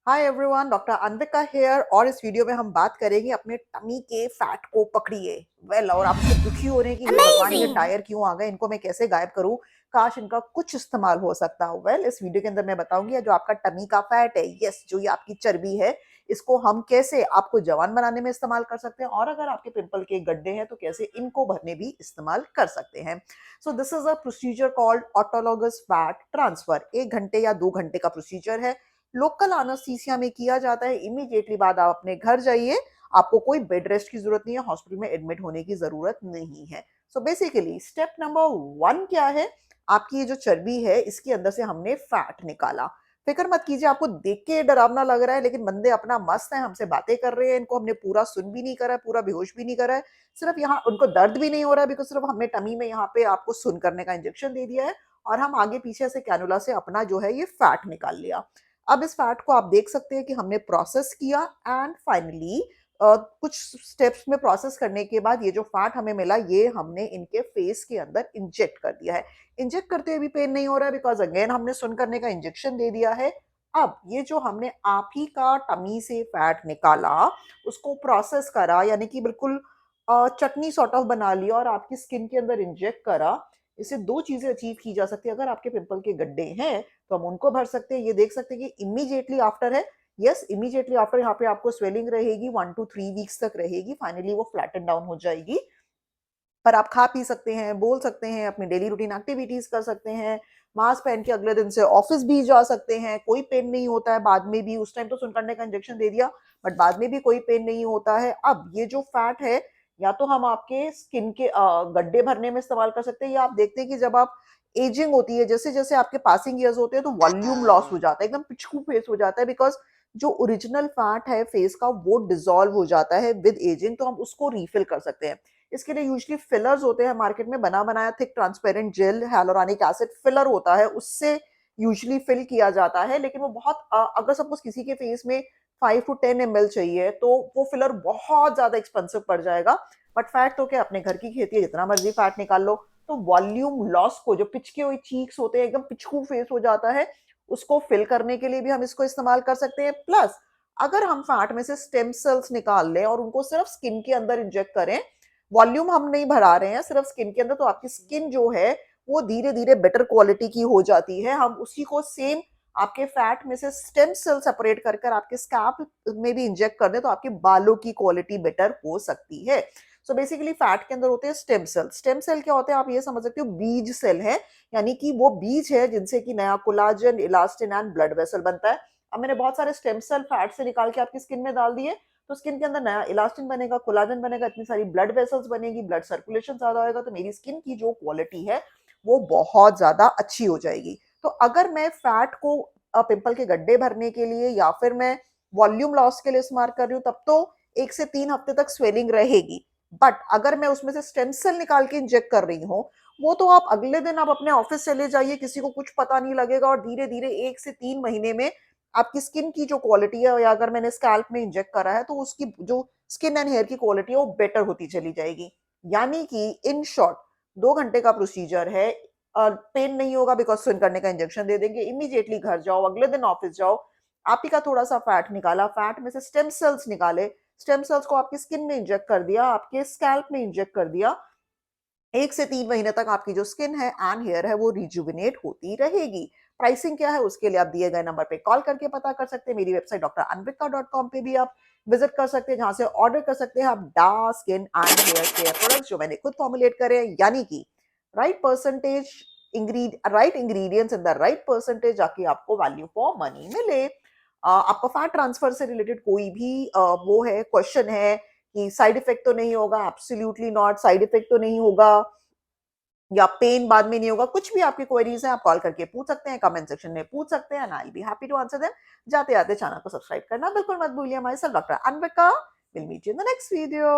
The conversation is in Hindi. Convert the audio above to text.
Hi everyone, doctor Anvika here. और इस वीडियो में हम बात करेंगे अपने टमी के फैट को पकड़िए। और आप इससे दुखी हो रहे हैं कि हे भगवान, ये Amazing! टायर क्यों आ गए, इनको मैं कैसे गायब करूं, काश इनका कुछ इस्तेमाल हो सकता हो। इस वीडियो के अंदर मैं बताऊंगी जो आपका टमी का फैट है, यस, जो ये आपकी चर्बी है, इसको हम कैसे आपको जवान बनाने में इस्तेमाल कर सकते हैं, और अगर आपके पिंपल के गड्ढे हैं तो कैसे इनको भरने भी इस्तेमाल कर सकते हैं। So this is a procedure called autologous fat transfer. 1 घंटे या 2 घंटे का प्रोसीजर है। लोकल एनेस्थीसिया में किया जाता है। इमीडिएटली बाद आप अपने घर जाइए। आपको कोई बेड रेस्ट की जरूरत नहीं है, हॉस्पिटल में एडमिट होने की जरूरत नहीं है। सो बेसिकली स्टेप नंबर 1 क्या है? आपकी ये जो चर्बी है, इसके अंदर से हमने फैट निकाला। फिक्र मत कीजिए, आपको देख के डरावना लग रहा है, लेकिन बंदे अपना मस्त है, हमसे बातें कर रहे हैं, इनको हमने पूरा सुन भी नहीं करा है, पूरा बेहोश भी नहीं करा है। सिर्फ यहाँ उनको दर्द भी नहीं हो रहा है, बिकॉज सिर्फ हमने टमी में यहाँ पे आपको सुन करने का इंजेक्शन दे दिया है, और हम आगे पीछे से कैनुला से अपना जो है ये फैट निकाल लिया। अब इस फैट को आप देख सकते हैं कि हमने प्रोसेस किया, एंड फाइनली कुछ स्टेप्स में प्रोसेस करने के बाद ये जो फैट हमें मिला, ये हमने इनके फेस के अंदर इंजेक्ट कर दिया है। इंजेक्ट करते हुए भी पेन नहीं हो रहा है, बिकॉज अगेन हमने सुन करने का इंजेक्शन दे दिया है। अब ये जो हमने आप ही का टमी से फैट निकाला, उसको प्रोसेस करा, यानी कि बिल्कुल चटनी सॉर्ट ऑफ बना लिया और आपकी स्किन के अंदर इंजेक्ट करा। इससे दो चीजें अचीव की जा सकती है। अगर आपके पिंपल के गड्ढे हैं तो हम उनको भर सकते हैं। ये देख सकते हैं कि इमीडिएटली आफ्टर है, यस, इमीडिएटली आफ्टर यहाँ पे आपको स्वेलिंग रहेगी, 1 to 3 वीक्स तक रहेगी, फाइनली वो फ्लैटन डाउन हो जाएगी। पर आप खा पी सकते हैं, बोल सकते हैं, अपनी डेली रूटीन एक्टिविटीज कर सकते हैं, मास्क पहन के अगले दिन से ऑफिस भी जा सकते हैं, कोई पेन नहीं होता है बाद में भी। उस टाइम तो सुन करने का इंजेक्शन दे दिया, बट बाद में भी कोई पेन नहीं होता है। अब ये जो फैट है, या तो हम आपके स्किन के गड्ढे भरने में इस्तेमाल कर सकते हैं, या आप देखते हैं कि जब आप एजिंग होती है, जैसे जैसे आपके पासिंग ईयर्स होते हैं, तो वॉल्यूम लॉस हो जाता है, एकदम पिचकू फेस हो जाता है, बिकॉज जो ओरिजिनल फैट है फेस का, वो डिजोल्व हो जाता है विद एजिंग, तो हम उसको रिफिल कर सकते हैं। इसके लिए यूजुअली फिलर्स होते हैं मार्केट में, बना बनाया thick transparent gel hyaluronic acid filler होता है, उससे यूजुअली फिल किया जाता है। लेकिन वो बहुत अगर सपोज किसी के फेस में 5 to 10 ml चाहिए, तो वो फिलर बहुत ज्यादा एक्सपेंसिव पड़ जाएगा। बट फैट तो क्या, अपने घर की खेती है, जितना मर्जी फैट निकाल लो। तो वॉल्यूम लॉस को, जो पिचके हुए चीक्स होते हैं, एकदम पिचकू फेस हो जाता है, उसको फिल करने के लिए भी हम इसको इस्तेमाल कर सकते हैं। प्लस अगर हम फैट में से स्टेम सेल्स निकाल लें और उनको सिर्फ स्किन के अंदर इंजेक्ट करें, वॉल्यूम हम नहीं बढ़ा रहे हैं, सिर्फ स्किन के अंदर, तो आपकी स्किन जो है वो धीरे धीरे बेटर क्वालिटी की हो जाती है। हम उसी को सेम आपके फैट में से स्टेम सेल सेपरेट कर कर आपके स्कैल्प में भी इंजेक्ट कर दें, तो आपके बालों की क्वालिटी बेटर हो सकती है। सो बेसिकली फैट के अंदर होते हैं स्टेम सेल। स्टेम सेल क्या होते हैं, आप ये समझ सकते हो, बीज सेल है, यानी कि वो बीज है जिनसे कि नया collagen, elastin and blood vessel बनता है। अब मैंने बहुत सारे स्टेम सेल फैट से निकाल के आपकी स्किन में डाल दिए, तो स्किन के अंदर नया इलास्टिन बनेगा, कोलाजन बनेगा, इतनी सारी ब्लड वेसल्स बनेगी, ब्लड सर्कुलेशन ज्यादा होगा, तो मेरी स्किन की जो क्वालिटी है वो बहुत ज्यादा अच्छी हो जाएगी। तो अगर मैं फैट को पिंपल के गड्ढे भरने के लिए या फिर मैं वॉल्यूम लॉस के लिए इस्तेमाल कर रही हूँ, तब तो 1 से 3 हफ्ते तक स्वेलिंग रहेगी। बट अगर मैं उसमें से स्टेम सेल निकाल के इंजेक्ट कर रही हूँ, वो तो आप अगले दिन आप अपने ऑफिस चले जाइए, किसी को कुछ पता नहीं लगेगा, और धीरे धीरे 1 से 3 महीने में आपकी स्किन की जो क्वालिटी है, या अगर मैंने स्कैल्प में इंजेक्ट करा है, तो उसकी जो स्किन एंड हेयर की क्वालिटी है वो बेटर होती चली जाएगी। यानी कि इन शॉर्ट, 2 घंटे का प्रोसीजर है, पेन नहीं होगा, बिकॉज स्विन करने का इंजेक्शन दे देंगे, इमीडिएटली घर जाओ, अगले दिन ऑफिस जाओ, आप ही का थोड़ा सा फैट निकाला, फैट में से स्टेम सेल्स निकाले, स्टेम सेल्स को आपकी स्किन में इंजेक्ट कर दिया, आपके स्कैल्प में इंजेक्ट कर दिया। 1 से 3 महीने तक आपकी जो स्किन है एंड हेयर है वो रिजुविनेट होती रहेगी। प्राइसिंग क्या है, उसके लिए आप दिए गए नंबर पे कॉल करके पता कर सकते हैं। मेरी वेबसाइट drअन्विका.com पे भी आप विजिट कर सकते हैं, जहां से ऑर्डर कर सकते हैं आप डा skin and hair care products, जो मैंने खुद फॉर्मुलेट करे हैं, यानी कि right percentage right ingredients in the right percentage, जाके आपको वैल्यू फॉर मनी मिले। आपका फैट ट्रांसफर से रिलेटेड कोई भी वो है, क्वेश्चन है कि साइड इफेक्ट तो नहीं होगा, एब्सोल्युटली नॉट, साइड इफेक्ट तो नहीं होगा, या पेन बाद में नहीं होगा, कुछ भी आपकी क्वेरीज है आप कॉल करके पूछ सकते हैं, कमेंट सेक्शन में पूछ सकते हैं, and I be happy to answer them. जाते जाते चैनल को सब्सक्राइब करना बिल्कुल मत भूलिए। Myself doctor Anvika, will meet you in the next video.